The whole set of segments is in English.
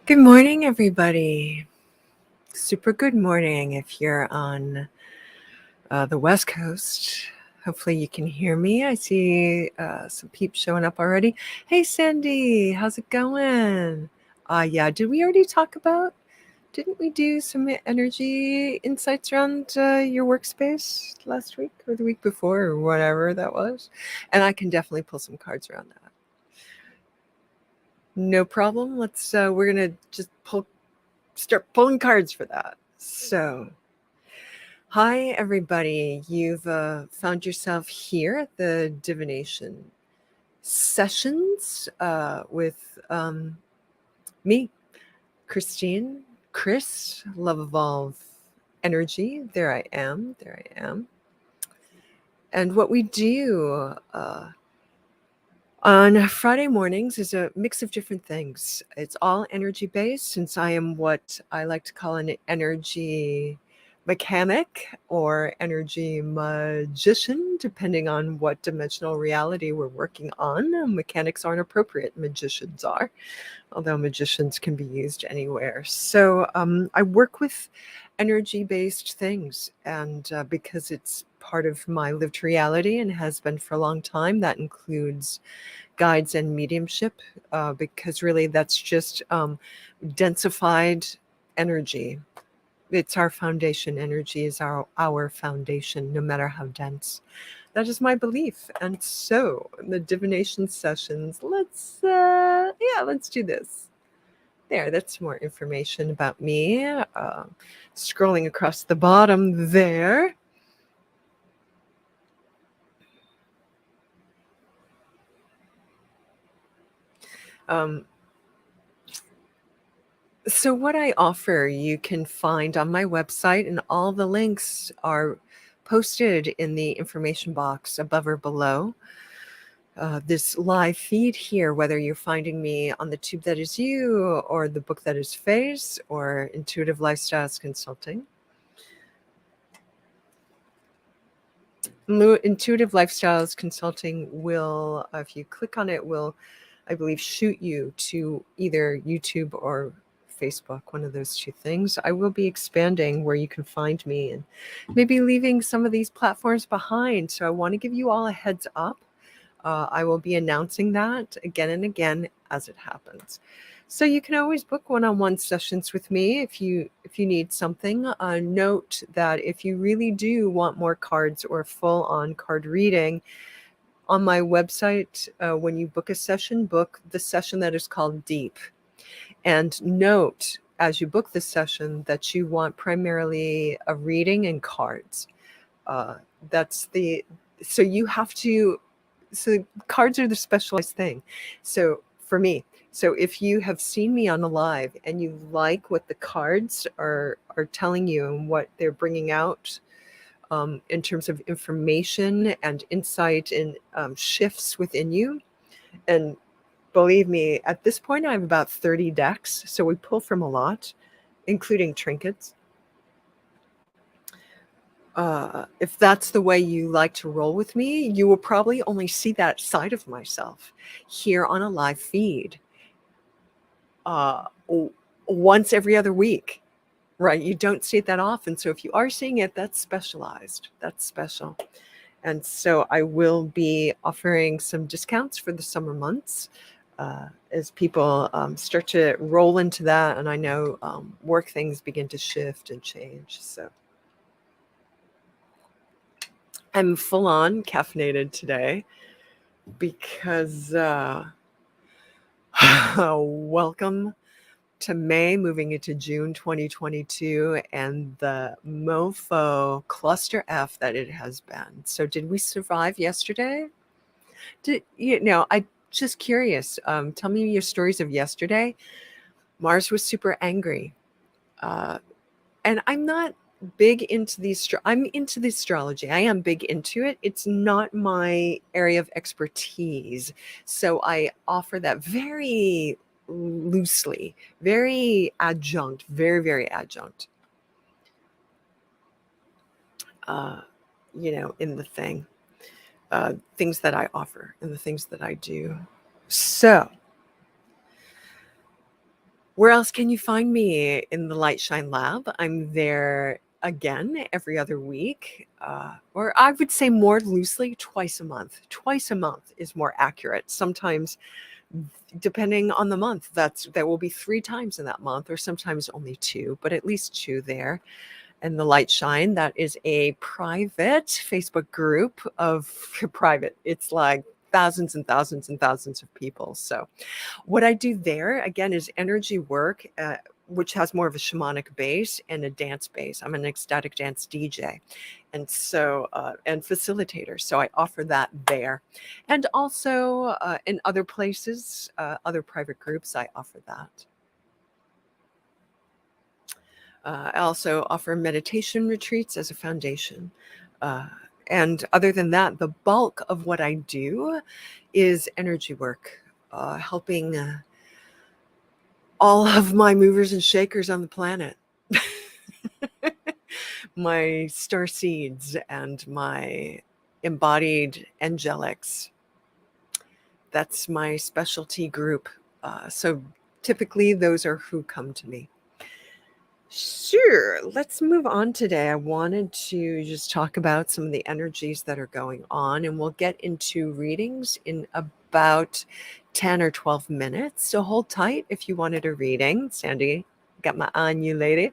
Good morning, everybody. super good morning if you're on the West Coast. Hopefully you can hear me. I see some peeps showing up already. Hey, Sandy, how's it going? Yeah, did we already talk about, didn't we do some energy insights around your workspace last week or the week before or whatever that was? And I can definitely pull some cards around that. No problem. We're going to just start pulling cards for that. So, hi everybody. You've found yourself here at the Divination Sessions with me, Chrystine, Chris, Lovevolvenergy. There I am. And what we do on Friday mornings is a mix of different things. It's all energy based, since I am what I like to call an energy mechanic or energy magician, depending on what dimensional reality we're working on. Mechanics aren't appropriate, magicians are, although magicians can be used anywhere. So I work with energy based things, and because it's part of my lived reality and has been for a long time, that includes guides and mediumship, because really that's just densified energy. It's our foundation. Energy is our foundation, no matter how dense. That is my belief. And so the divination sessions, let's do this. There, that's more information about me. Scrolling across the bottom there. So what I offer, you can find on my website, and all the links are posted in the information box above or below this live feed here, whether you're finding me on the tube that is you, or the book that is Phase, or Intuitive Lifestyles Consulting. Intuitive Lifestyles Consulting will, if you click on it, will, I believe, shoot you to either YouTube or Facebook, one of those two things. I will be expanding where you can find me and maybe leaving some of these platforms behind. So I want to give you all a heads up. I will be announcing that again and again as it happens. So you can always book one-on-one sessions with me if you need something. Note that if you really do want more cards or full-on card reading, on my website, when you book a session, book the session that is called Deep. And note as you book the session that you want primarily a reading and cards. So you have to, so cards are the specialized thing. So for me, so if you have seen me on a live and you like what the cards are telling you and what they're bringing out in terms of information and insight and shifts within you, and believe me, at this point I have about 30 decks, so we pull from a lot, including trinkets. If that's the way you like to roll with me, you will probably only see that side of myself here on a live feed once every other week, right? You don't see it that often. So if you are seeing it, that's specialized. That's special. And so I will be offering some discounts for the summer months as people start to roll into that. And I know work things begin to shift and change. So I'm full on caffeinated today because welcome to May, moving into June 2022, and the mofo cluster F that it has been. So did we survive yesterday? I'm just curious. Tell me your stories of yesterday. Mars was super angry. And I'm not big into I'm into the astrology. I am big into it. It's not my area of expertise. So I offer that very loosely, very adjunct, very, very adjunct, in the things that I offer and the things that I do. So Where else can you find me? In the Light Shine Lab. I'm there again every other week, or I would say more loosely twice a month. Twice a month is more accurate. Sometimes, depending on the month, there will be 3 times in that month, or sometimes only 2, but at least 2 there. And the Light Shine, that is a private Facebook group of private. It's like thousands and thousands and thousands of people. So what I do there, again, is energy work, which has more of a shamanic base and a dance base. I'm an ecstatic dance DJ and and facilitator. So I offer that there. And also in other places, other private groups, I offer that. I also offer meditation retreats as a foundation. And other than that, the bulk of what I do is energy work, helping all of my movers and shakers on the planet. My star seeds and my embodied angelics. That's my specialty group. So typically those are who come to me. Sure, let's move on today. I wanted to just talk about some of the energies that are going on, and we'll get into readings in about 10 or 12 minutes. So hold tight if you wanted a reading. Sandy, got my eye on you, lady.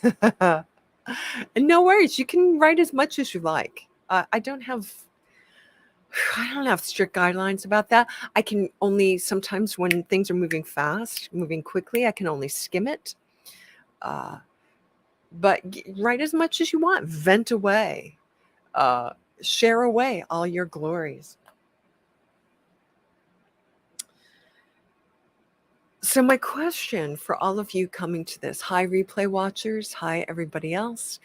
And no worries, you can write as much as you like. I don't have strict guidelines about that. I can only sometimes, when things are moving fast, moving quickly, I can only skim it. But write as much as you want. Vent away. Share away all your glories. So my question for all of you coming to this, hi replay watchers, hi everybody else.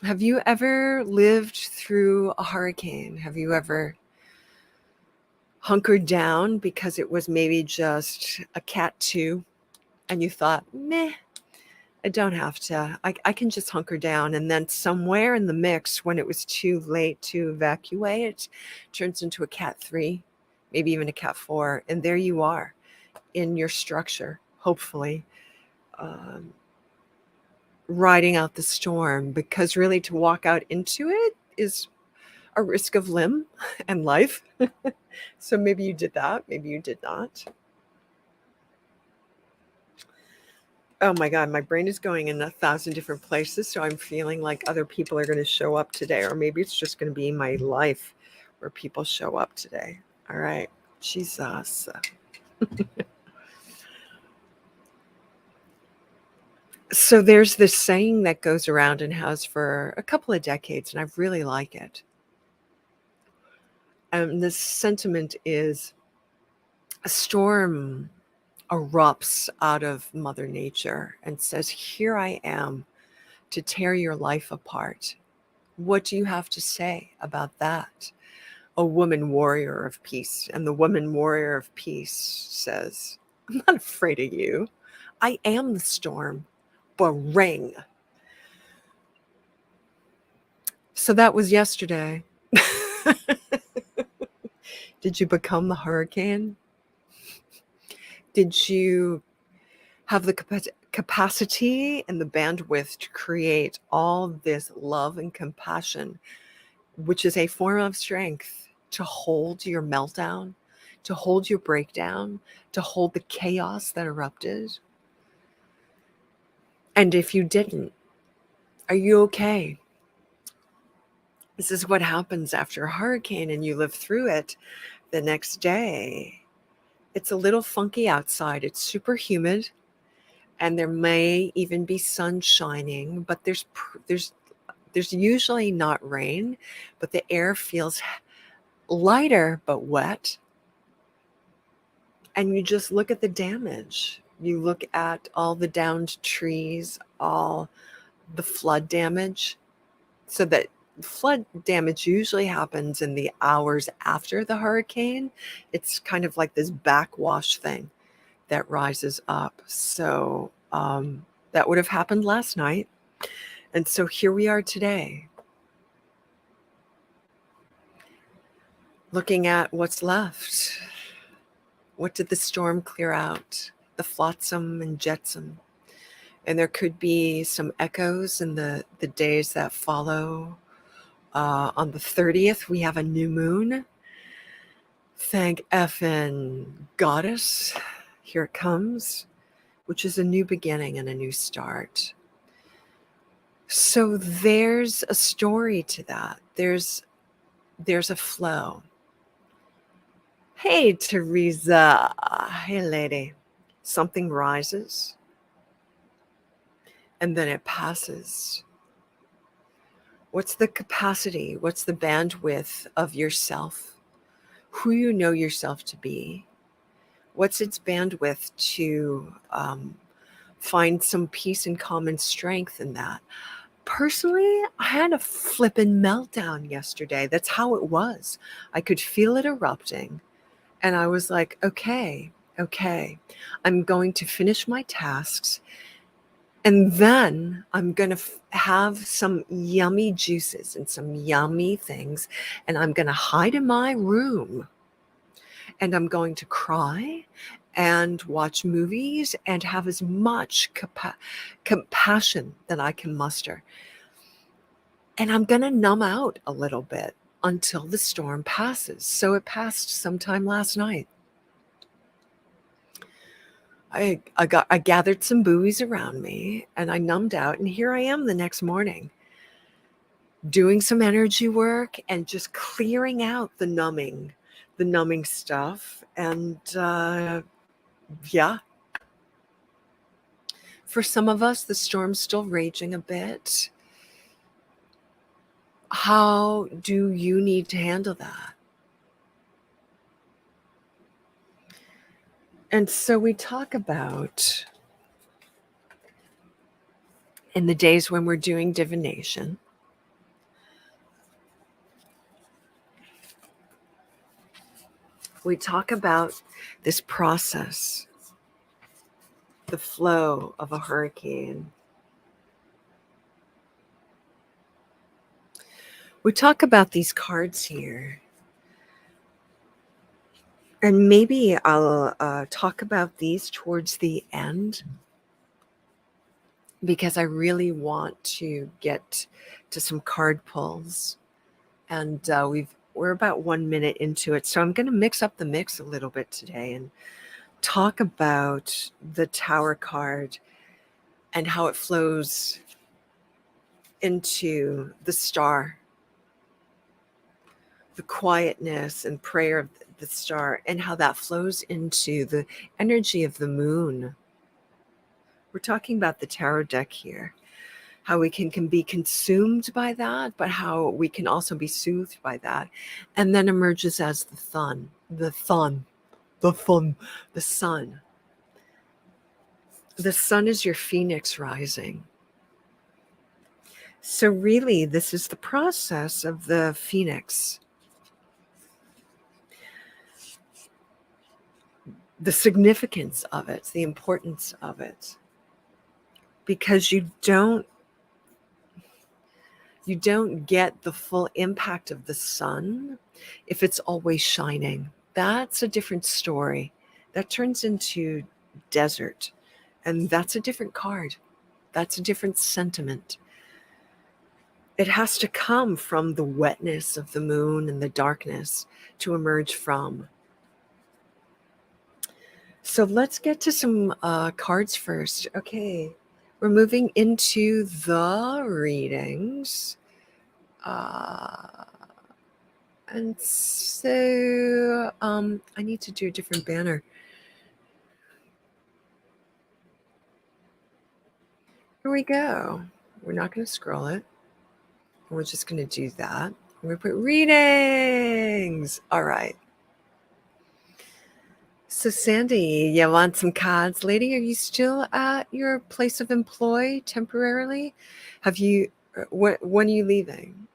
Have you ever lived through a hurricane? Have you ever hunkered down because it was maybe just a Cat 2 and you thought, meh, I don't have to. I can just hunker down. And then somewhere in the mix, when it was too late to evacuate, it turns into a Cat 3, maybe even a Cat 4. And there you are in your structure, hopefully, riding out the storm. Because really to walk out into it is a risk of limb and life. So maybe you did that. Maybe you did not. Oh my God, my brain is going in 1,000 different places. So I'm feeling like other people are going to show up today, or maybe it's just going to be my life where people show up today. All right. Jesus. So there's this saying that goes around and has for a couple of decades, and I really like it. This sentiment is a storm erupts out of Mother Nature and says, here I am to tear your life apart. What do you have to say about that? A woman warrior of peace. And the woman warrior of peace says, I'm not afraid of you. I am the storm. Bang. So that was yesterday. Did you become the hurricane? Did you have the capacity and the bandwidth to create all this love and compassion, which is a form of strength, to hold your meltdown, to hold your breakdown, to hold the chaos that erupted? And if you didn't, are you okay? This is what happens after a hurricane and you live through it the next day. It's a little funky outside. It's super humid, and there may even be sun shining, but there's usually not rain, but the air feels lighter but wet. And you just look at the damage. You look at all the downed trees, all the flood damage. So that flood damage usually happens in the hours after the hurricane. It's kind of like this backwash thing that rises up. So that would have happened last night. And so here we are today, looking at what's left. What did the storm clear out? The flotsam and jetsam. And there could be some echoes in the days that follow. On the 30th, we have a new moon. Thank effing goddess. Here it comes, which is a new beginning and a new start. So there's a story to that. There's a flow. Hey, Teresa. Hey, lady. Something rises and then it passes. What's the capacity? What's the bandwidth of yourself? Who you know yourself to be? What's its bandwidth to find some peace and common strength in that? Personally, I had a flippin' meltdown yesterday. That's how it was. I could feel it erupting. And I was like, okay, I'm going to finish my tasks. And then I'm going to have some yummy juices and some yummy things. And I'm going to hide in my room. And I'm going to cry and watch movies and have as much compassion that I can muster. And I'm going to numb out a little bit until the storm passes. So it passed sometime last night. I gathered some buoys around me and I numbed out. And here I am the next morning doing some energy work and just clearing out the numbing stuff. And yeah. For some of us, the storm's still raging a bit. How do you need to handle that? And so we talk about, in the days when we're doing divination, we talk about this process, the flow of a hurricane. We talk about these cards here. And maybe I'll talk about these towards the end, because I really want to get to some card pulls. And we're about 1 minute into it. So I'm going to mix up the mix a little bit today and talk about the Tower card and how it flows into the star, the quietness and prayer of the star, and how that flows into the energy of the moon. We're talking about the tarot deck here, how we can be consumed by that, but how we can also be soothed by that. And then emerges as the sun. The sun. The sun is your phoenix rising. So really, this is the process of the phoenix. The significance of it, the importance of it. Because you don't get the full impact of the sun if it's always shining. That's a different story. That turns into desert. And that's a different card. That's a different sentiment. It has to come from the wetness of the moon and the darkness to emerge from. So let's get to some cards first. Okay, we're moving into the readings. And so I need to do a different banner. Here we go. We're not going to scroll it. We're just going to do that. We're going to put readings. All right. So Sandy, you want some cards, lady? Are you still at your place of employ temporarily? Have you? When are you leaving?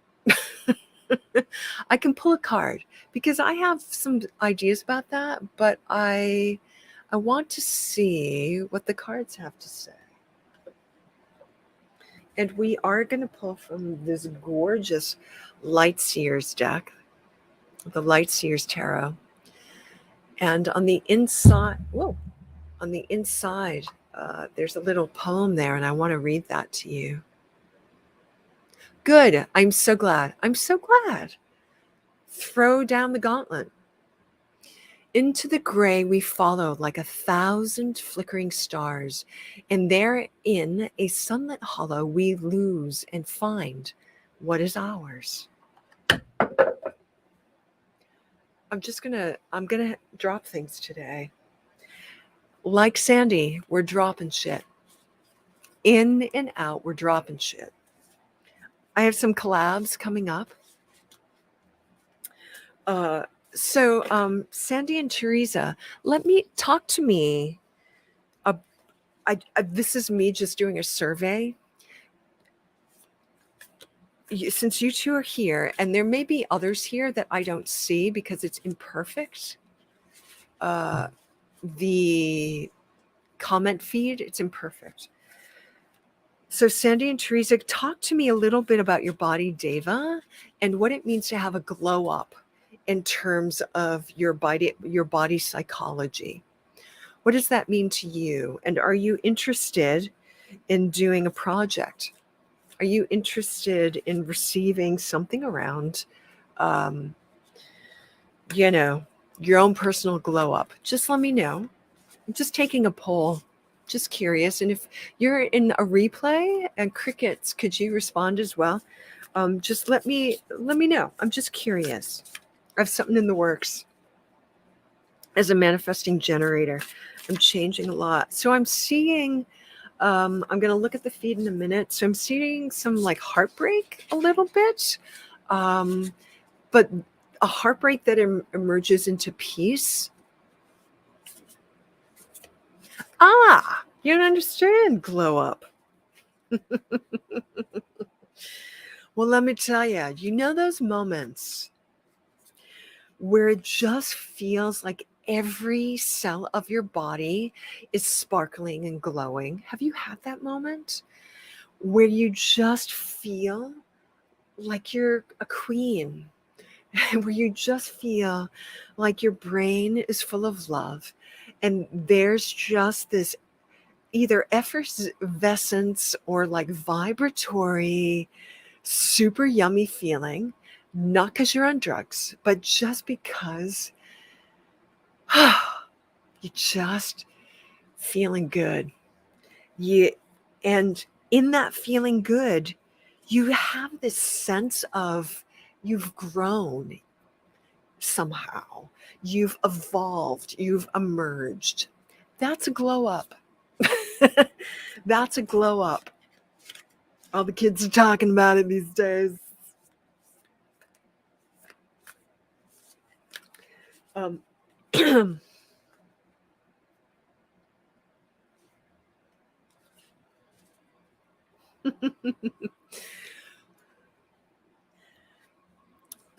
I can pull a card because I have some ideas about that, but I want to see what the cards have to say. And we are going to pull from this gorgeous Light Seers deck, the Light Seers Tarot. And on the inside, whoa, on the inside, there's a little poem there, and I want to read that to you. Good. I'm so glad. I'm so glad. Throw down the gauntlet. Into the gray we follow like 1,000 flickering stars, and there in a sunlit hollow we lose and find what is ours. I'm gonna drop things today. Like Sandy, we're dropping shit. In and out, we're dropping shit. I have some collabs coming up. So Sandy and Teresa, let me talk to me. This is me just doing a survey. Since you two are here, and there may be others here that I don't see because it's imperfect. The comment feed, it's imperfect. So Sandy and Teresa, talk to me a little bit about your body, Deva, and what it means to have a glow up in terms of your body psychology. What does that mean to you? And are you interested in doing a project? Are you interested in receiving something around, your own personal glow up? Just let me know. I'm just taking a poll, just curious. And if you're in a replay, and Crickets, could you respond as well? Just let me know. I'm just curious. I have something in the works. As a manifesting generator, I'm changing a lot. So I'm seeing, I'm going to look at the feed in a minute. So I'm seeing some like heartbreak a little bit, but a heartbreak that emerges into peace. You don't understand glow up. Well, let me tell you, those moments where it just feels like every cell of your body is sparkling and glowing. Have you had that moment where you just feel like you're a queen, where you just feel like your brain is full of love, and there's just this either effervescence or like vibratory, super yummy feeling, not because you're on drugs, but just because you're just feeling good. And in that feeling good, you have this sense of you've grown somehow. You've evolved. You've emerged. That's a glow up. That's a glow up. All the kids are talking about it these days.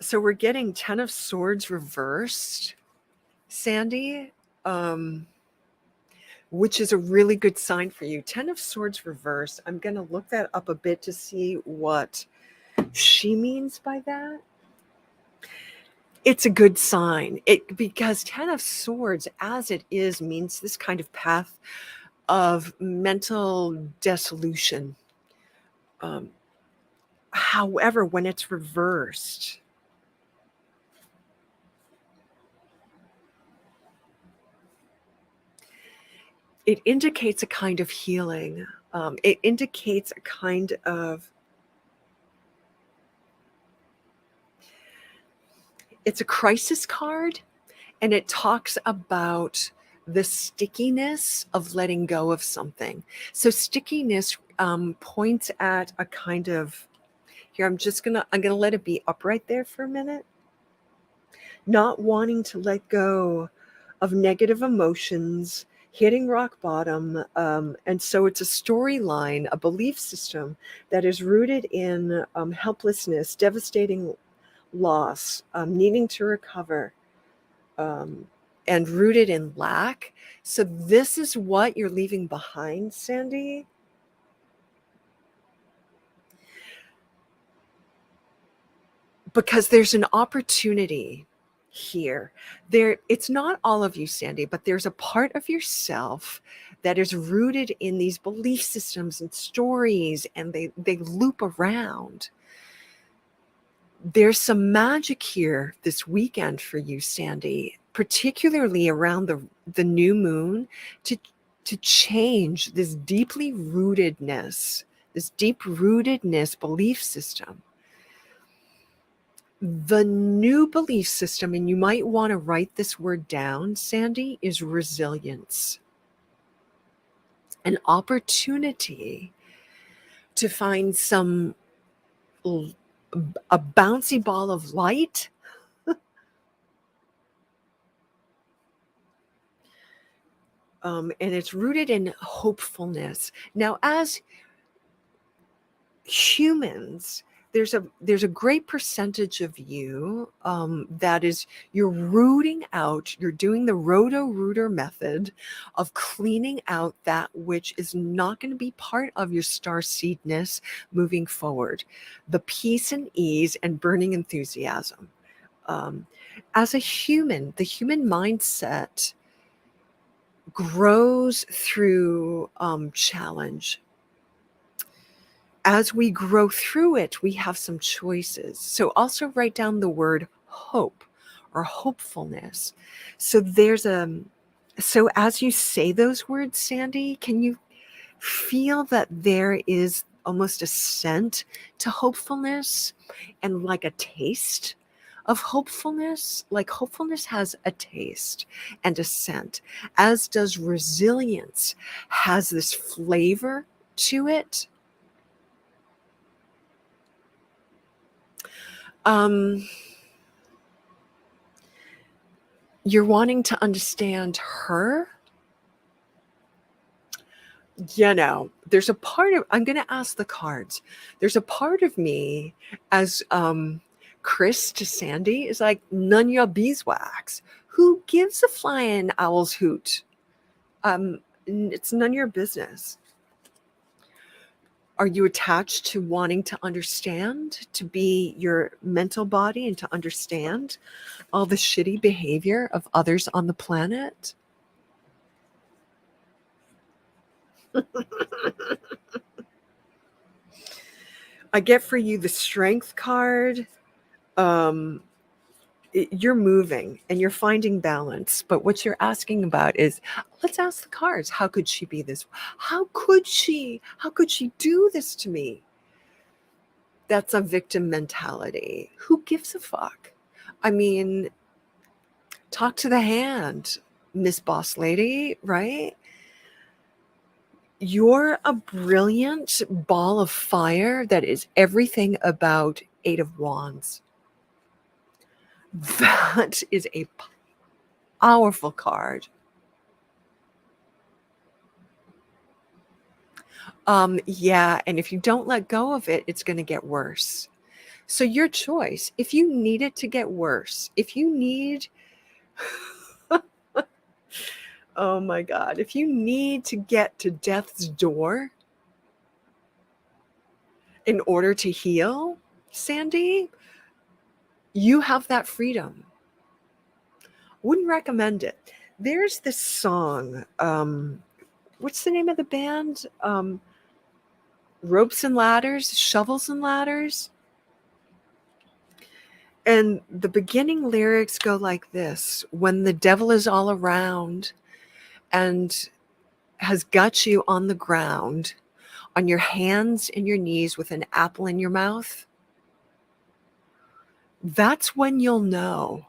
So we're getting 10 of Swords reversed, Sandy, which is a really good sign for you. 10 of Swords reversed. I'm going to look that up a bit to see what she means by that. It's a good sign. Because 10 of Swords, as it is, means this kind of path of mental dissolution. However, when it's reversed, it indicates a kind of healing. It indicates a kind of, it's a crisis card, and it talks about the stickiness of letting go of something. So stickiness points at a kind of, here, I'm gonna let it be upright there for a minute. Not wanting to let go of negative emotions, hitting rock bottom. And so it's a storyline, a belief system that is rooted in helplessness, devastating loss, needing to recover, and rooted in lack. So this is what you're leaving behind, Sandy. Because there's an opportunity here. It's not all of you, Sandy, but there's a part of yourself that is rooted in these belief systems and stories, and they loop around. There's some magic here this weekend for you, Sandy, particularly around the new moon, to change this deep rootedness belief system. The new belief system, and you might want to write this word down, Sandy, is resilience. An opportunity to find a bouncy ball of light and it's rooted in hopefulness. Now, as humans, there's a great percentage of you that is, you're doing the roto-rooter method of cleaning out that which is not going to be part of your star seedness moving forward. The peace and ease and burning enthusiasm. As a human, the human mindset grows through challenge. As we grow through it, we have some choices. So also write down the word hope or hopefulness. So so as you say those words, Sandy, can you feel that there is almost a scent to hopefulness and like a taste of hopefulness? Like hopefulness has a taste and a scent, as does resilience, has this flavor to it. You're wanting to understand her. There's a part of, I'm going to ask the cards. There's a part of me as Chris to Sandy is like, none your beeswax. Who gives a flying owl's hoot? It's none of your business. Are you attached to wanting to understand, to be your mental body and to understand all the shitty behavior of others on the planet? I get for you the strength card. You're moving and you're finding balance, but what you're asking about is, let's ask the cards, how could she be this? How could she do this to me? That's a victim mentality. Who gives a fuck? I mean, talk to the hand, Miss Boss Lady, right? You're a brilliant ball of fire that is everything about Eight of Wands. That is a powerful card. Yeah, and if you don't let go of it, it's going to get worse. So your choice, if you need it to get worse, if you need, oh my God, if you need to get to death's door in order to heal, Sandy, you have that freedom. Wouldn't recommend it. There's this song, what's the name of the band? Ropes and Ladders, Shovels and Ladders. And the beginning lyrics go like this: when the devil is all around and has got you on the ground, on your hands and your knees with an apple in your mouth, that's when you'll know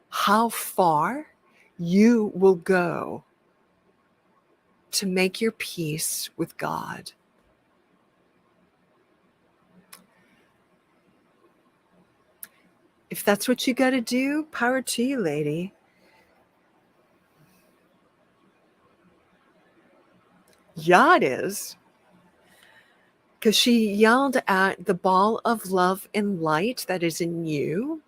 how far you will go to make your peace with God. If that's what you got to do, power to you, lady. Yeah, it is. Because she yelled at the ball of love and light that is in you,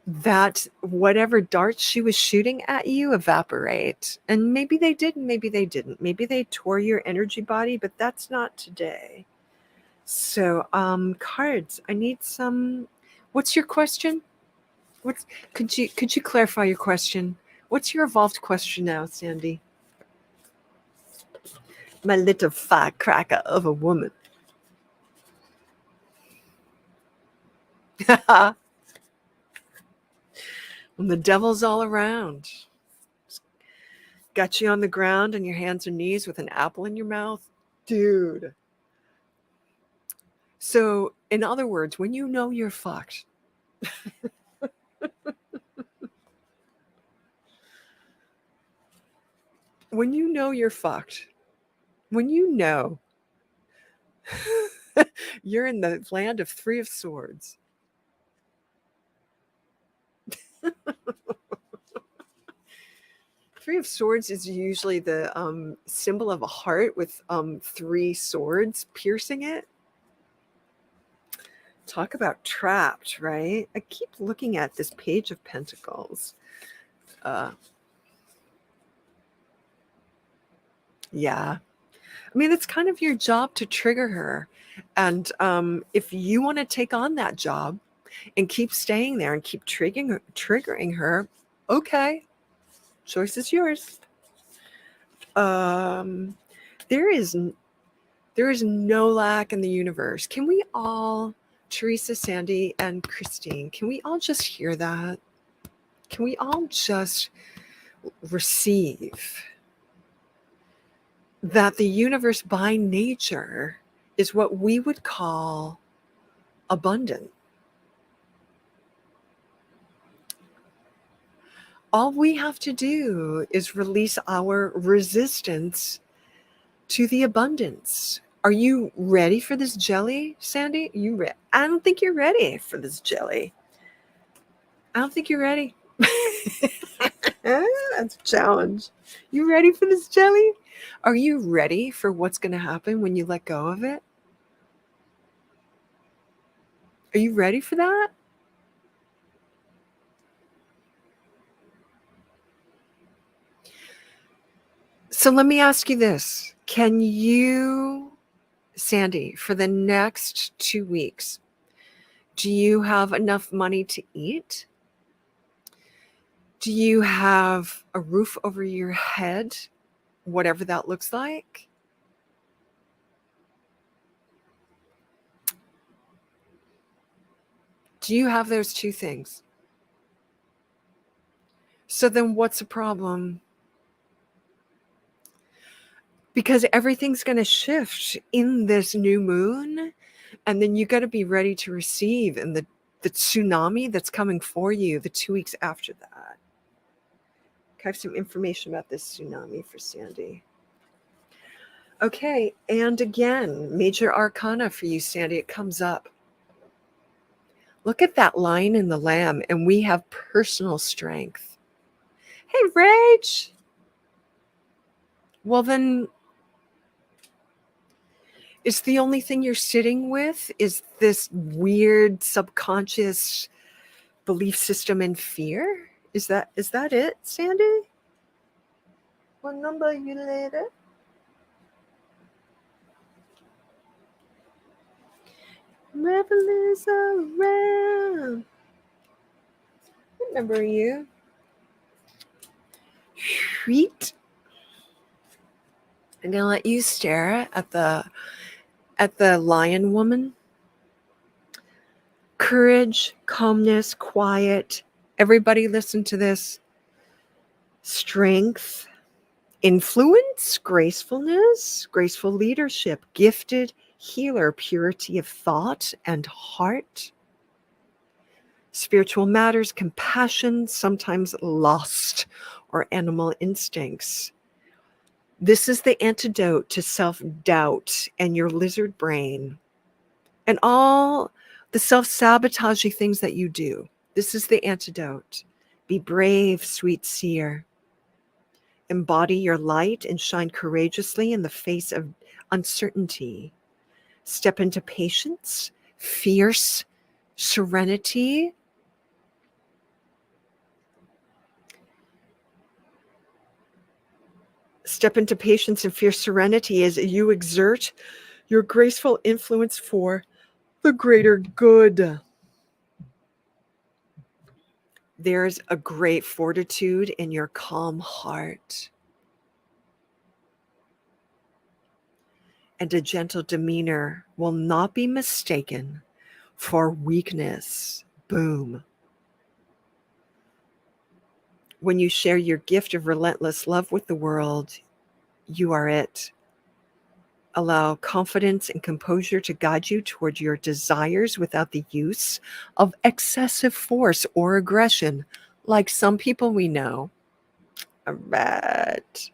that whatever darts she was shooting at you evaporate. And maybe they did, and maybe they didn't. Maybe they tore your energy body, but that's not today. So, cards, I need some. What's your question? What's could you clarify your question? What's your evolved question now, Sandy? My little firecracker of a woman. When the devil's all around. Got you on the ground on your hands and knees with an apple in your mouth. Dude. So, in other words, when you know you're fucked, when you know you're fucked, when you know you're in the land of Three of Swords, Three of Swords is usually the symbol of a heart with three swords piercing it. Talk about trapped, right? I keep looking at this Page of Pentacles. Yeah. I mean, it's kind of your job to trigger her. And if you want to take on that job and keep staying there and keep triggering her, okay, choice is yours. There is no lack in the universe. Can we all, Teresa, Sandy, and Chrystine, can we all just hear that? Can we all just receive that the universe by nature is what we would call abundant? All we have to do is release our resistance to the abundance. Are you ready for this jelly, Sandy? I don't think you're ready for this jelly. I don't think you're ready. That's a challenge. You ready for this jelly? Are you ready for what's going to happen when you let go of it? Are you ready for that? So let me ask you this. Can you, Sandy, for the next 2 weeks, do you have enough money to eat? Do you have a roof over your head, whatever that looks like? Do you have those two things? So then what's the problem? Because everything's going to shift in this new moon, and then you got to be ready to receive in the tsunami that's coming for you the 2 weeks after that. I have some information about this tsunami for Sandy. Okay, and again, major arcana for you, Sandy. It comes up. Look at that lion and the lamb, and we have personal strength. Hey, Rach. Well, then, is the only thing you're sitting with is this weird subconscious belief system and fear? Is that it, Sandy? What number are you later? Rebel is around. What number are you? Sweet. I'm gonna let you stare at the lion woman. Courage, calmness, quiet. Everybody listen to this. Strength, influence, gracefulness, graceful leadership, gifted healer, purity of thought and heart, spiritual matters, compassion, sometimes lust or animal instincts. This is the antidote to self-doubt and your lizard brain and all the self-sabotaging things that you do. This is the antidote. Be brave, sweet seer. Embody your light and shine courageously in the face of uncertainty. Step into patience, fierce serenity. Step into patience and fierce serenity as you exert your graceful influence for the greater good. There's a great fortitude in your calm heart and a gentle demeanor will not be mistaken for weakness. Boom. When you share your gift of relentless love with the world, you are it. Allow confidence and composure to guide you toward your desires without the use of excessive force or aggression, like some people we know. All right.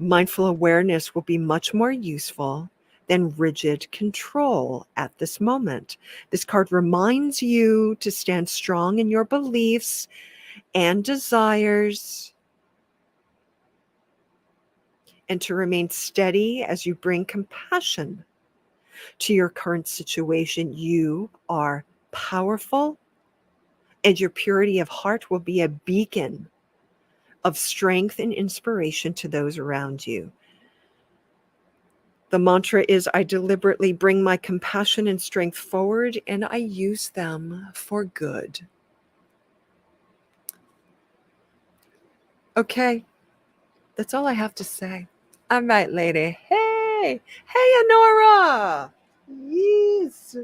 Mindful awareness will be much more useful than rigid control at this moment. This card reminds you to stand strong in your beliefs and desires and to remain steady as you bring compassion to your current situation. You are powerful, and your purity of heart will be a beacon of strength and inspiration to those around you. The mantra is, I deliberately bring my compassion and strength forward, and I use them for good. Okay, that's all I have to say. All right, lady. Hey, Honora. Yes.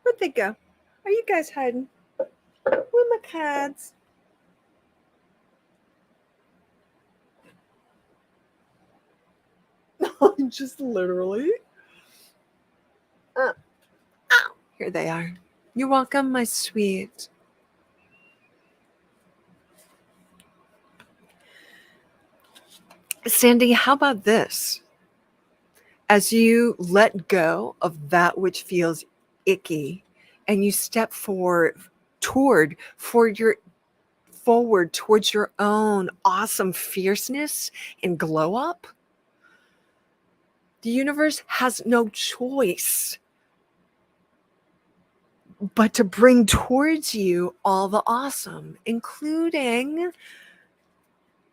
Where'd they go? Are you guys hiding? Where are my cards? Just literally. Here they are. You're welcome, my sweet. Sandy, how about this? As you let go of that which feels icky and you step forward towards your own awesome fierceness and glow up, the universe has no choice but to bring towards you all the awesome, including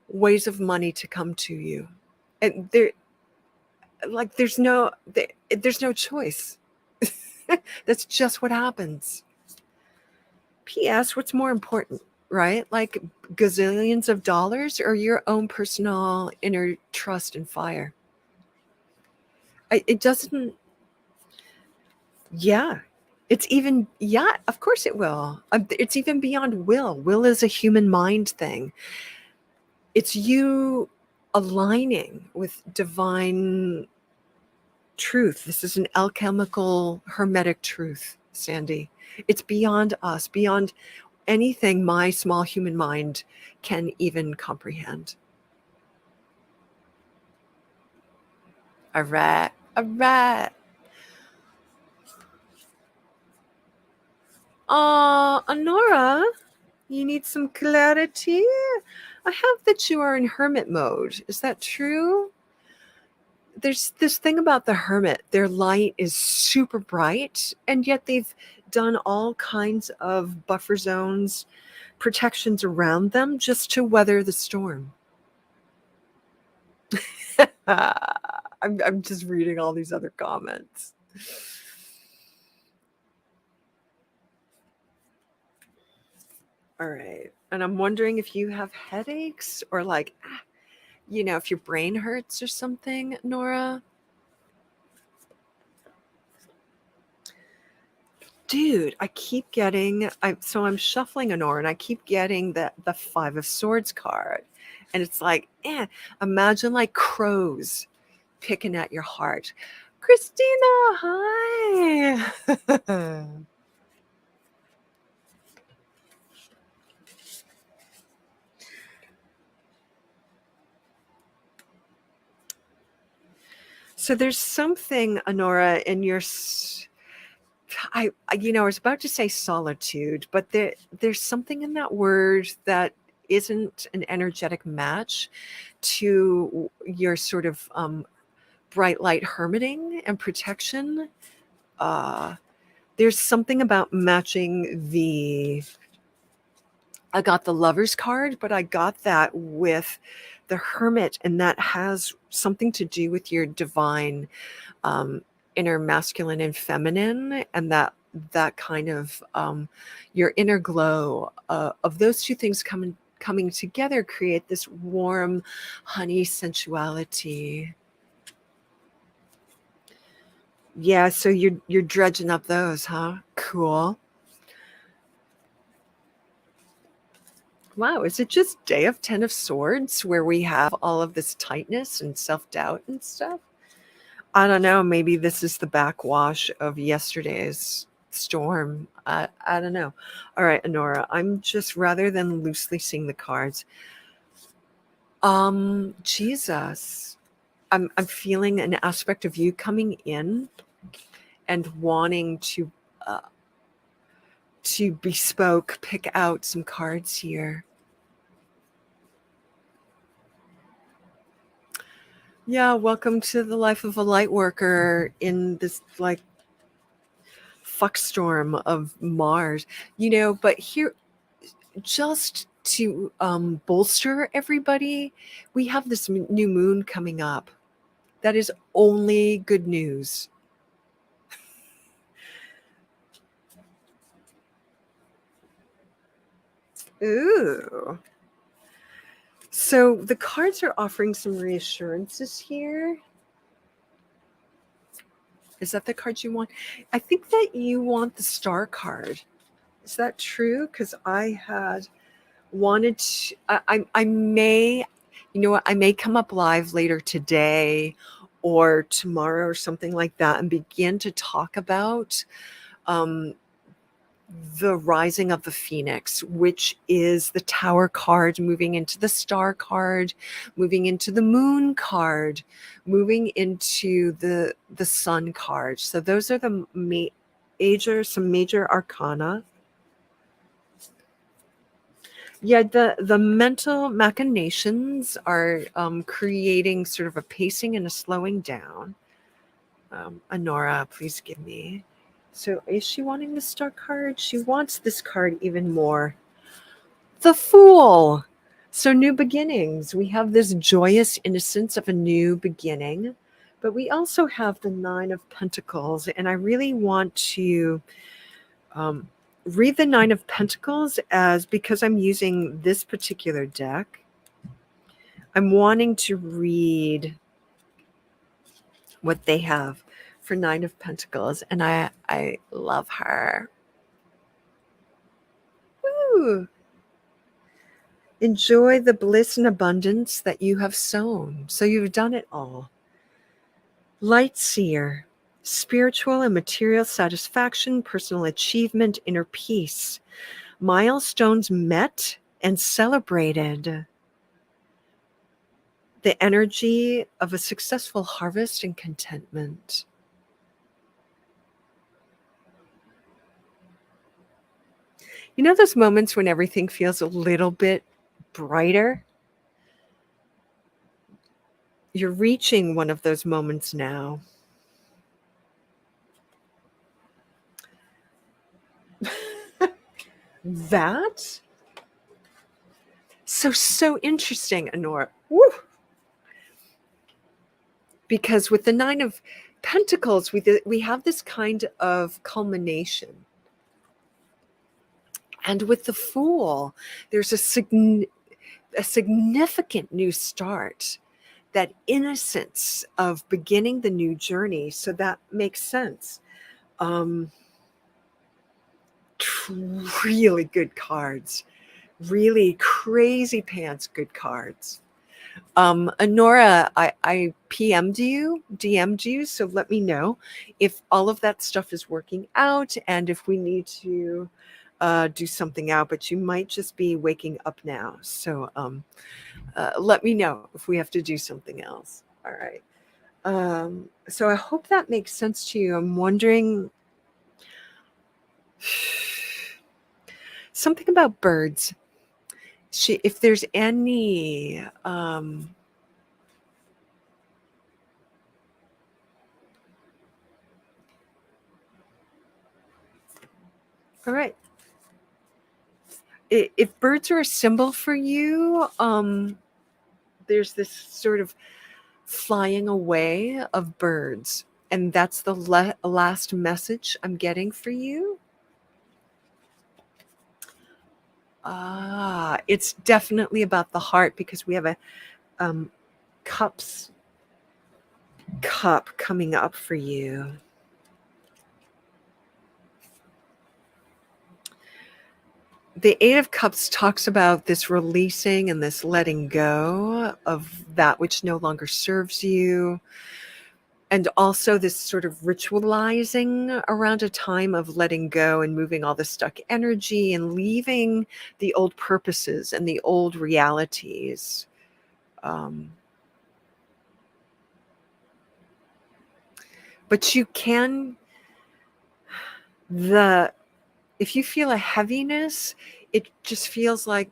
ways of money to come to you. And there's no choice. That's just what happens. P.S. What's more important, right? Like gazillions of dollars or your own personal inner trust and fire? It doesn't. Yeah. Of course it will. It's even beyond will. Will is a human mind thing. It's you aligning with divine truth. This is an alchemical, hermetic truth, Sandy. It's beyond us, beyond anything my small human mind can even comprehend. All right. All right. Honora, you need some clarity? I have that you are in hermit mode. Is that true? There's this thing about the hermit. Their light is super bright, and yet they've done all kinds of buffer zones, protections around them just to weather the storm. I'm just reading all these other comments. All right. And I'm wondering if you have headaches or if your brain hurts or something, Nora. Dude, I keep getting, so I'm shuffling a Nora and I keep getting the 5 of Swords card. And it's like, imagine like crows picking at your heart. Christina, hi. So there's something, Honora, in your, I was about to say solitude, but there's something in that word that isn't an energetic match to your sort of bright light hermiting and protection. There's something about matching the I got the Lover's card, but I got that with the Hermit, and that has something to do with your divine um, inner masculine and feminine, and that kind of your inner glow of those two things coming together create this warm honey sensuality. Yeah, so you're dredging up those, huh? Cool. Wow, is it just day of 10 of swords where we have all of this tightness and self-doubt and stuff? I don't know. Maybe this is the backwash of yesterday's storm. I don't know. All right, Honora, I'm just rather than loosely seeing the cards. Jesus. I'm feeling an aspect of you coming in and wanting uh, to bespoke pick out some cards here. Yeah, welcome to the life of a light worker in this like fuck storm of Mars. But here, just to bolster everybody, we have this new moon coming up. That is only good news. Ooh. So the cards are offering some reassurances here. Is that the card you want? I think that you want the star card. Is that true? Because I had wanted to, I may, you know what, I may come up live later today or tomorrow or something like that and begin to talk about um, the rising of the phoenix, which is the tower card moving into the star card, moving into the moon card, moving into the sun card. So those are the some major arcana. Yeah, the mental machinations are creating sort of a pacing and a slowing down. Honora, please give me. So is she wanting the star card? She wants this card even more. The Fool. So new beginnings. We have this joyous innocence of a new beginning, but we also have the Nine of Pentacles, and I really want to um, read the Nine of Pentacles as, because I'm using this particular deck, I'm wanting to read what they have for Nine of Pentacles, and I love her. Woo! Enjoy the bliss and abundance that you have sown. So you've done it all. Light Seer, spiritual and material satisfaction, personal achievement, inner peace. Milestones met and celebrated. The energy of a successful harvest and contentment. You know those moments when everything feels a little bit brighter? You're reaching one of those moments now. That? So interesting, Honora. Woo! Because with the Nine of Pentacles, we have this kind of culmination. And with the Fool, there's a significant new start, that innocence of beginning the new journey. So that makes sense. Really good cards, really crazy pants good cards. Honora, I DM'd you, so let me know if all of that stuff is working out and if we need to do something out, but you might just be waking up now. So let me know if we have to do something else. All right. So I hope that makes sense to you. I'm wondering something about birds. If there's any all right. if birds are a symbol for you, there's this sort of flying away of birds, and that's the last message I'm getting for you. It's definitely about the heart, because we have a cup coming up for you. The Eight of Cups talks about this releasing and this letting go of that which no longer serves you. And also this sort of ritualizing around a time of letting go and moving all the stuck energy and leaving the old purposes and the old realities. But you can, if you feel a heaviness, it just feels like,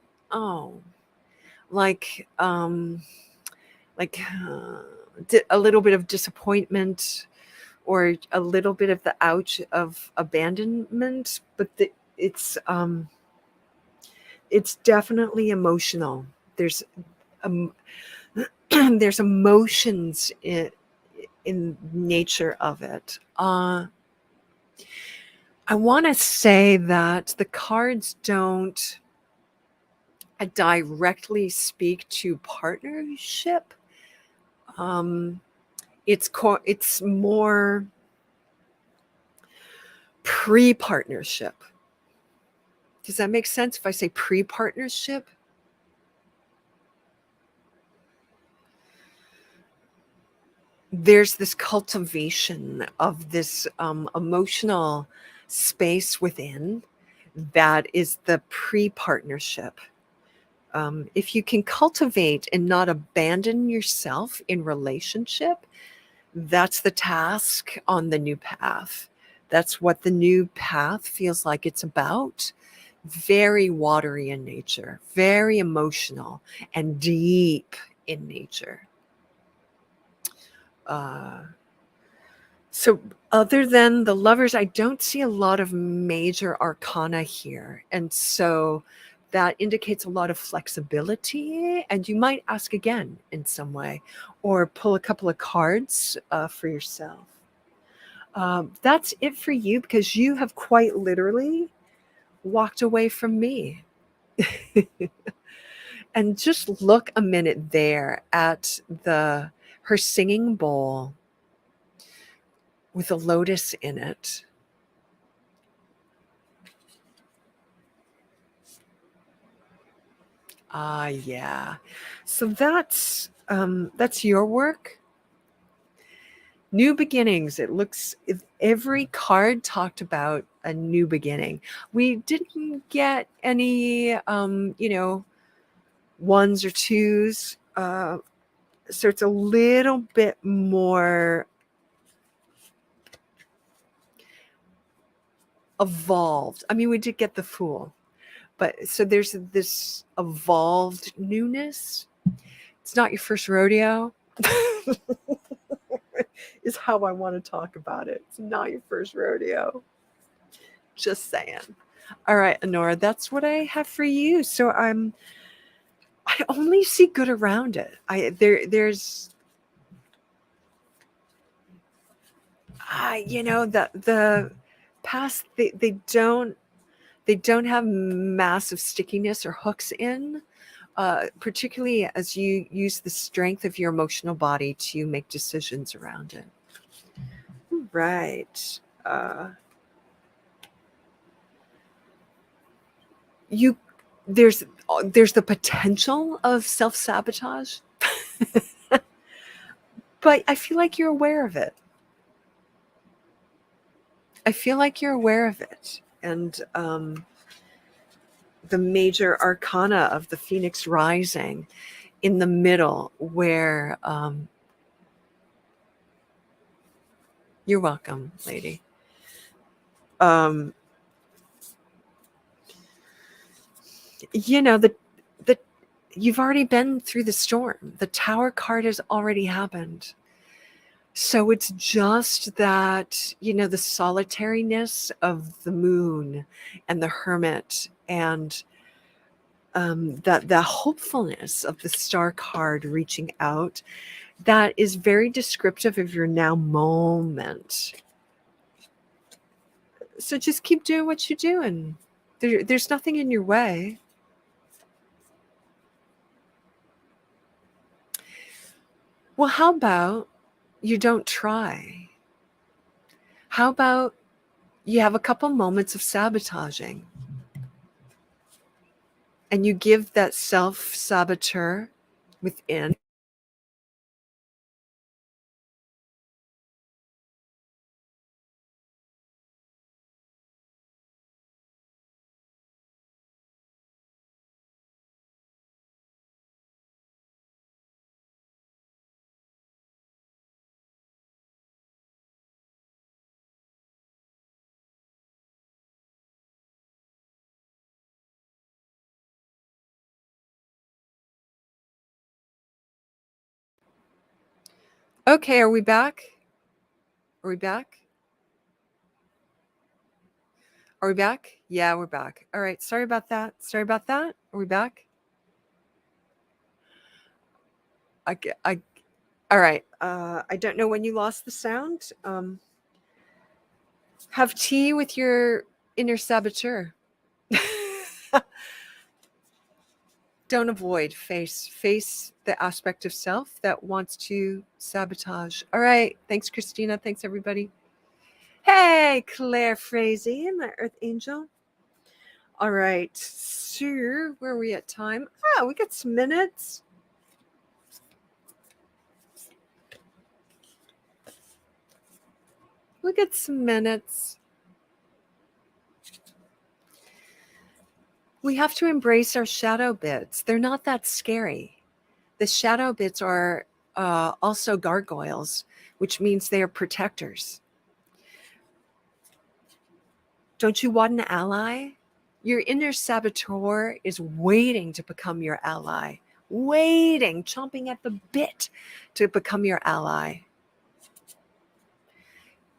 like a little bit of disappointment, or a little bit of the ouch of abandonment, but it's definitely emotional. There's there's emotions in nature of it. I want to say that the cards don't directly speak to partnership. It's more pre-partnership. Does that make sense if I say pre-partnership? There's this cultivation of this emotional space within that is the pre-partnership. If you can cultivate and not abandon yourself in relationship, that's the task on the new path. That's what the new path feels like it's about. Very watery in nature, very emotional and deep in nature. So other than the Lovers, I don't see a lot of major arcana here. And so that indicates a lot of flexibility, and you might ask again in some way, or pull a couple of cards for yourself. That's it for you, because you have quite literally walked away from me. And just look a minute there at her singing bowl with a lotus in it. Yeah. So that's your work. New beginnings. It looks, every card talked about a new beginning. We didn't get any, ones or twos. So it's a little bit more evolved. I mean, we did get the Fool, but so there's this evolved newness. It's not your first rodeo. Is how I want to talk about it. It's not your first rodeo. Just saying. All right, Honora, that's what I have for you. So I only see good around it. There's the past, they don't have massive stickiness or hooks in, particularly as you use the strength of your emotional body to make decisions around it. Right. There's the potential of self-sabotage, but I feel like you're aware of it. And the major arcana of the Phoenix rising in the middle, where you're welcome, lady. You've already been through the storm. The Tower card has already happened. So it's just that, the solitariness of the Moon and the Hermit, and that the hopefulness of the star card reaching out, that is very descriptive of your now moment. So just keep doing what you're doing. There's nothing in your way. Well, how about you don't try? How about you have a couple moments of sabotaging and you give that self-saboteur within Okay, are we back? Are we back? Are we back? Yeah, we're back. All right. Sorry about that. Sorry about that. Are we back? I all right. I don't know when you lost the sound. Have tea with your inner saboteur. Don't avoid. Face the aspect of self that wants to sabotage. All right. Thanks, Christina. Thanks, everybody. Hey, Claire Frazee, my Earth Angel. All right. So, where are we at time? Oh, we got some minutes. We got some minutes. We have to embrace our shadow bits. They're not that scary. The shadow bits are also gargoyles, which means they are protectors. Don't you want an ally? Your inner saboteur is waiting to become your ally, waiting, chomping at the bit to become your ally.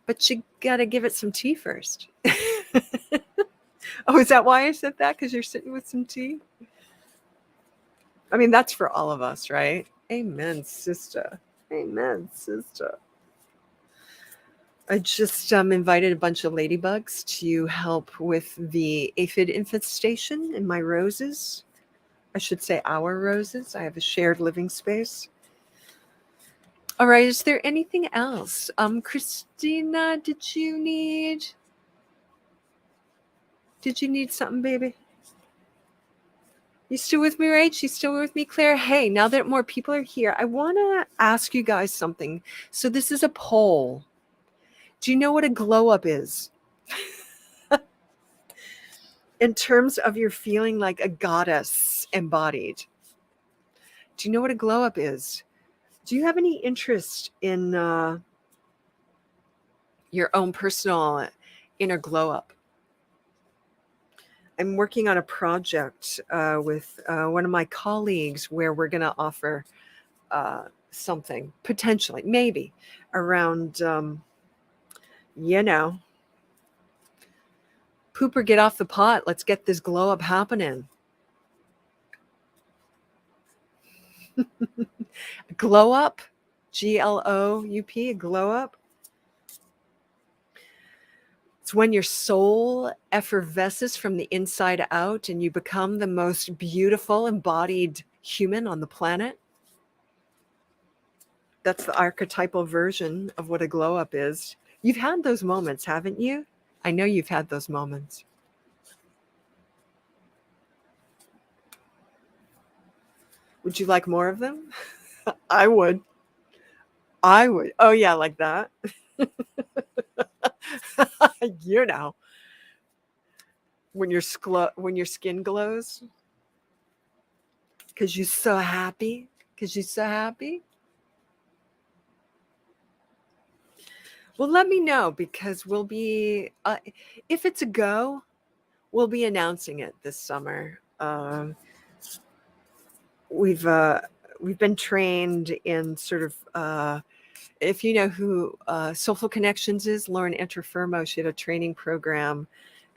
But you got to give it some tea first. Oh, is that why I said that? Because you're sitting with some tea? I mean, that's for all of us, right? Amen, sister. Amen, sister. I just invited a bunch of ladybugs to help with the aphid infestation in my roses. I should say our roses. I have a shared living space. All right. Is there anything else? Christina, did you need something, baby? You still with me, right? She's still with me, Claire? Hey, now that more people are here, I want to ask you guys something. So this is a poll. Do you know what a glow up is? In terms of your feeling like a goddess embodied. Do you know what a glow up is? Do you have any interest in your own personal inner glow up? I'm working on a project with one of my colleagues where we're going to offer something potentially, maybe around, poop or get off the pot. Let's get this glow up happening. Glow up, GLOUP, a glow up. It's when your soul effervesces from the inside out and you become the most beautiful embodied human on the planet. That's the archetypal version of what a glow up is. You've had those moments, haven't you? I know you've had those moments. Would you like more of them? I would. Oh yeah, like that. You know, when your skin glows because you're so happy. Well, let me know because we'll be if it's a go, we'll be announcing it this summer. We've been trained in sort of if you know who Soulful Connections is, Lauren Enterfermo, she had a training program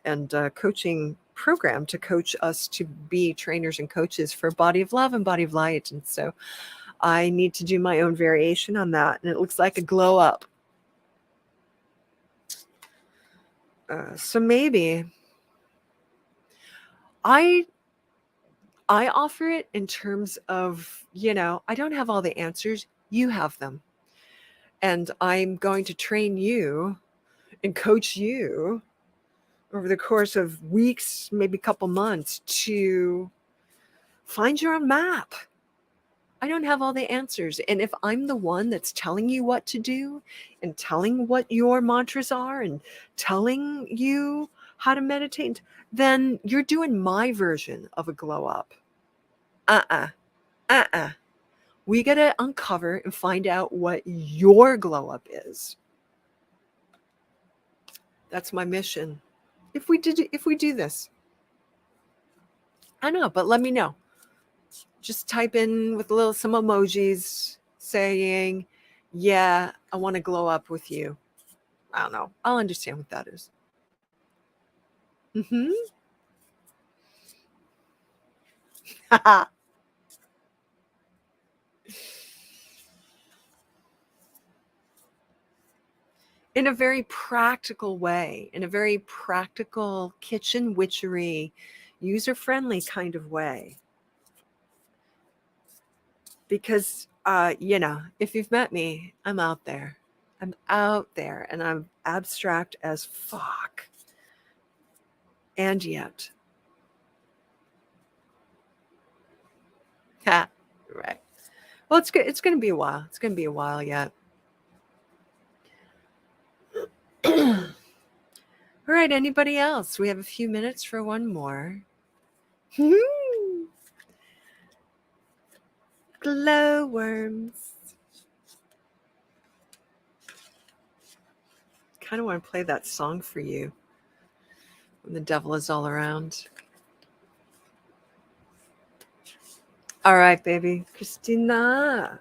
and coaching program to coach us to be trainers and coaches for Body of Love and Body of Light. And so I need to do my own variation on that. And it looks like a glow up. So maybe I offer it in terms of, I don't have all the answers. You have them. And I'm going to train you and coach you over the course of weeks, maybe a couple months, to find your own map. I don't have all the answers. And if I'm the one that's telling you what to do and telling what your mantras are and telling you how to meditate, then you're doing my version of a glow up. We got to uncover and find out what your glow up is. That's my mission. If we do this, I know, but let me know. Just type in with some emojis saying, yeah, I want to glow up with you. I don't know. I'll understand what that is. Mm-hmm. In a very practical way, in a very practical kitchen witchery, user-friendly kind of way. Because, if you've met me, I'm out there. I'm out there and I'm abstract as fuck. And yet. Ha, right. Well, it's good. It's going to be a while. It's going to be a while yet. All right. Anybody else? We have a few minutes for one more. Glowworms. Kind of want to play that song for you when the devil is all around. All right, baby. Christina.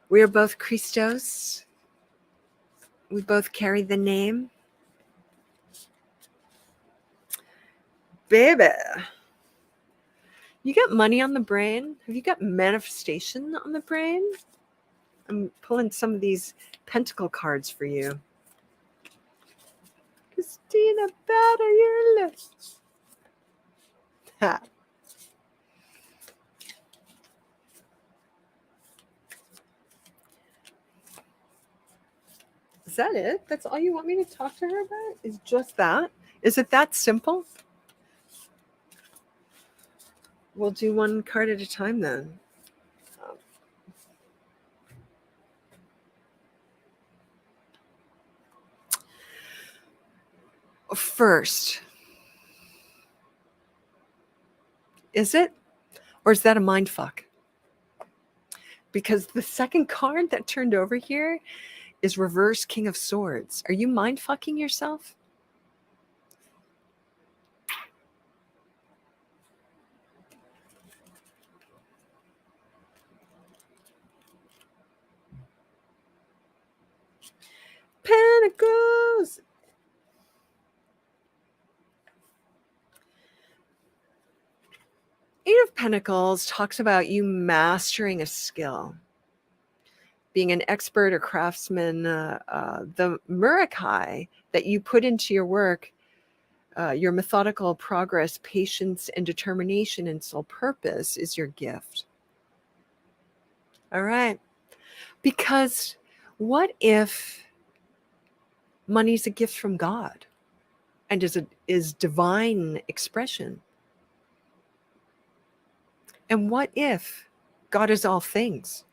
We are both Christos. We both carry the name. Baby. You got money on the brain? Have you got manifestation on the brain? I'm pulling some of these pentacle cards for you. Christina, batter your lips. Ha. Is that it? That's all you want me to talk to her about? Is just that? Is it that simple? We'll do one card at a time then. First, is it? Or is that a mind fuck? Because the second card that turned over here is reverse King of Swords. Are you mind fucking yourself? Pentacles. Eight of Pentacles talks about you mastering a skill, being an expert or craftsman. The Murakai that you put into your work, your methodical progress, patience, and determination and sole purpose is your gift. All right. Because what if money's a gift from God and is divine expression? And what if God is all things?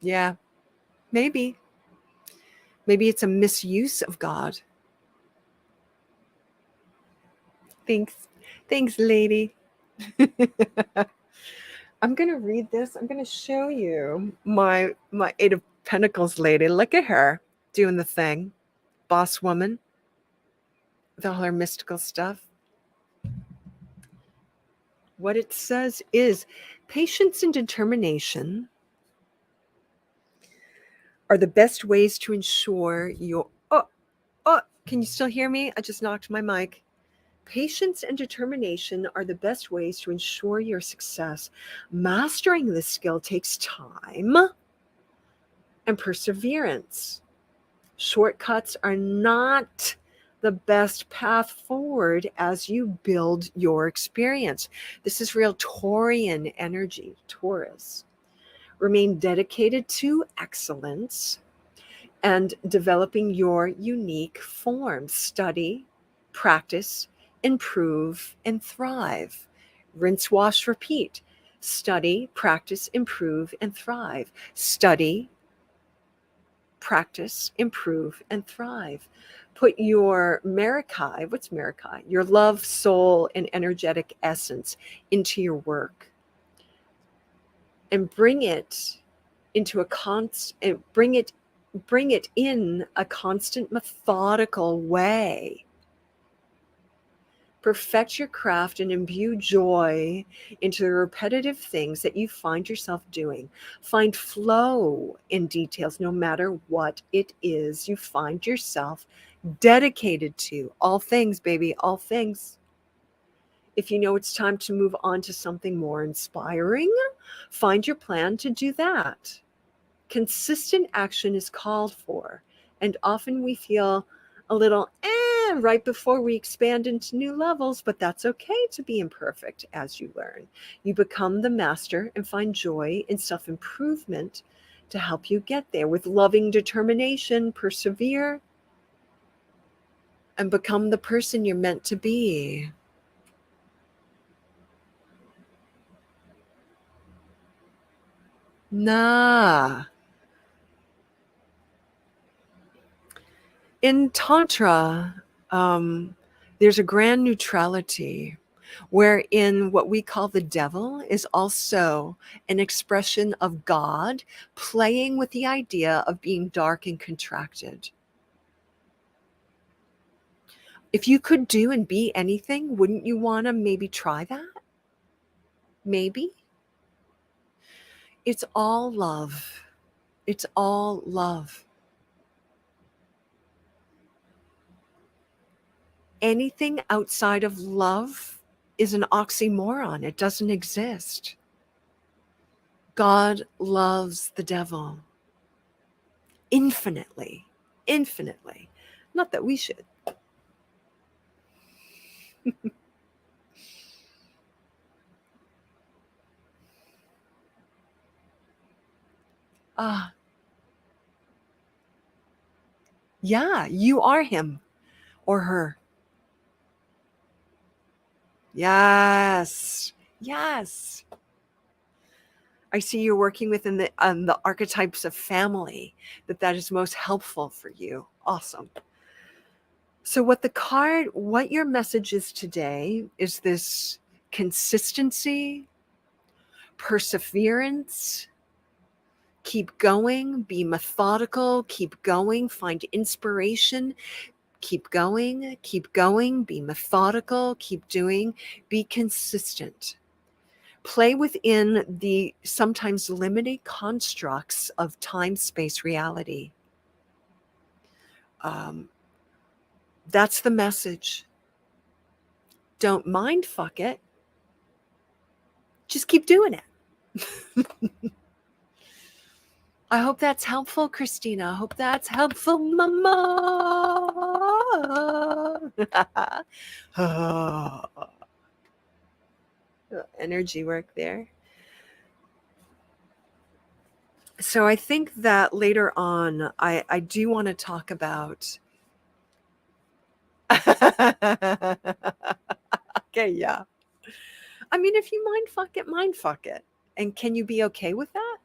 Yeah, maybe. Maybe it's a misuse of God. Thanks, lady. I'm going to read this. I'm going to show you my Eight of Pentacles lady. Look at her doing the thing. Boss woman with all her mystical stuff. What it says is patience and determination are the best ways to ensure your Can you still hear me? I just knocked my mic. Patience and determination are the best ways to ensure your success. Mastering this skill takes time and perseverance. Shortcuts are not the best path forward as you build your experience. This is real Taurian energy, Taurus. Remain dedicated to excellence and developing your unique form. Study, practice, improve, and thrive. Rinse, wash, repeat. Study, practice, improve, and thrive. Study, practice, improve, and thrive. Put your Marikai, what's Marikai? Your love, soul, and energetic essence into your work and bring it into a bring it in a constant, methodical way. Perfect your craft and imbue joy into the repetitive things that you find yourself doing. Find flow in details, no matter what it is you find yourself dedicated to. All things, baby, all things. If you know it's time to move on to something more inspiring, find your plan to do that. Consistent action is called for, and often we feel a little right before we expand into new levels, but that's okay to be imperfect as you learn. You become the master and find joy in self-improvement to help you get there. With loving determination, persevere and become the person you're meant to be. Nah. In Tantra, there's a grand neutrality wherein what we call the devil is also an expression of God playing with the idea of being dark and contracted. If you could do and be anything, wouldn't you want to maybe try that? Maybe. It's all love. It's all love. Anything outside of love is an oxymoron. It doesn't exist. God loves the devil infinitely, infinitely. Not that we should. Ah, yeah, you are him or her. Yes, yes. I see you're working within the archetypes of family, that is most helpful for you. Awesome. So what your message is today is this consistency, perseverance, keep going, be methodical, keep going, find inspiration, keep going, be methodical, keep doing, be consistent. Play within the sometimes limited constructs of time, space, reality. That's the message. Don't mind fuck it. Just keep doing it. I hope that's helpful, Christina. I hope that's helpful, Mama. Energy work there. So I think that later on, I do want to talk about. Okay, yeah. I mean, if you mind fuck it. And can you be okay with that?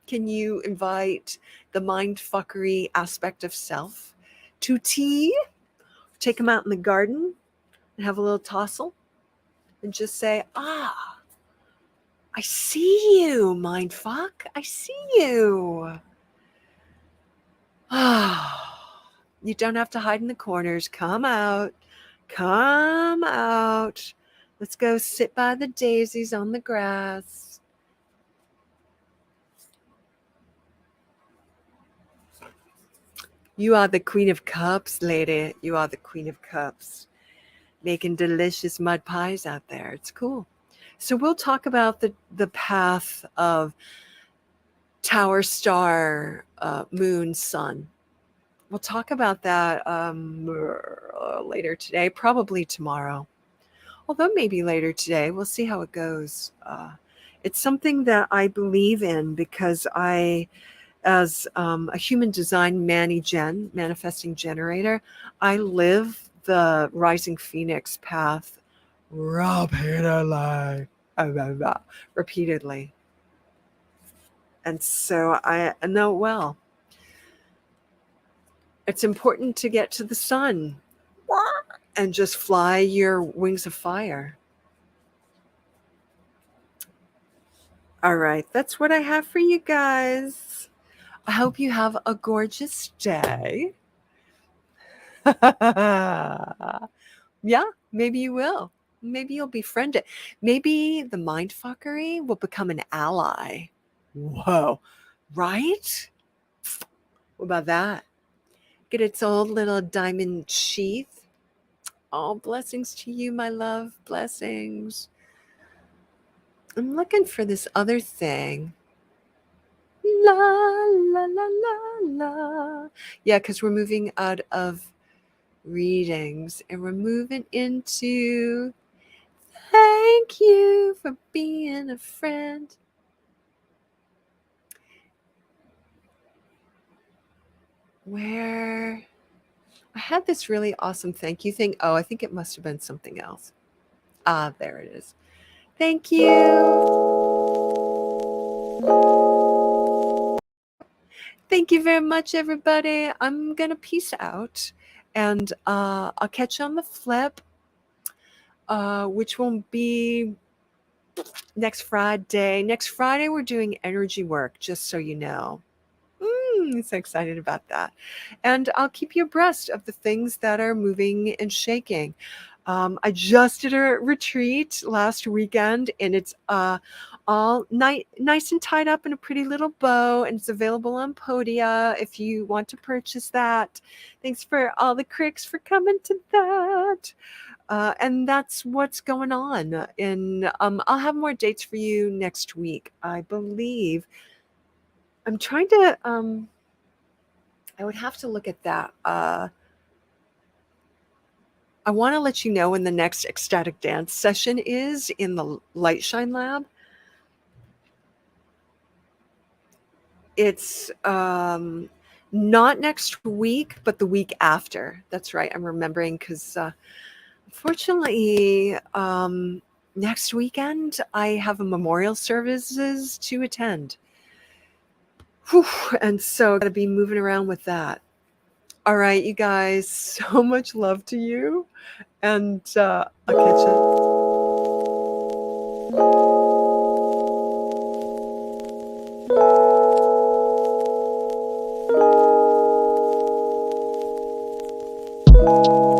Can you invite the mind fuckery aspect of self to tea? Take them out in the garden and have a little tossle and just say, I see you, mind fuck. I see you. You don't have to hide in the corners. Come out. Come out. Let's go sit by the daisies on the grass. You are the Queen of Cups, lady. You are the Queen of Cups. Making delicious mud pies out there. It's cool. So we'll talk about the path of Tower, Star, Moon, Sun. We'll talk about that later today, probably tomorrow. Although maybe later today. We'll see how it goes. It's something that I believe in because I, as a human design manifesting generator, I live the rising phoenix path repeatedly. Repeatedly. And so I know well. It's important to get to the sun and just fly your wings of fire. All right, that's what I have for you guys. I hope you have a gorgeous day. Yeah, maybe you will. Maybe you'll befriend it. Maybe the mindfuckery will become an ally. Whoa, right? What about that? Get its old little diamond sheath. All blessings to you, my love. Blessings. I'm looking for this other thing. La, la, la, la, la. Yeah, because we're moving out of readings and we're moving into thank you for being a friend. Where I had this really awesome thank you thing. Oh, I think it must have been something else. Ah, there it is. Thank you. Thank you very much, everybody. I'm going to peace out and I'll catch you on the flip, which will be next Friday. Next Friday, we're doing energy work, just so you know. I'm so excited about that. And I'll keep you abreast of the things that are moving and shaking. I just did a retreat last weekend, and it's all nice and tied up in a pretty little bow, and it's available on Podia if you want to purchase that. Thanks for all the cricks for coming to that. And that's what's going on. And I'll have more dates for you next week, I believe. I'm trying to, I would have to look at that. I want to let you know when the next ecstatic dance session is in the Light Shine Lab. It's not next week, but the week after. That's right. I'm remembering because unfortunately, next weekend I have a memorial services to attend. Whew, and so got to be moving around with that. All right, you guys, so much love to you. And I'll catch you.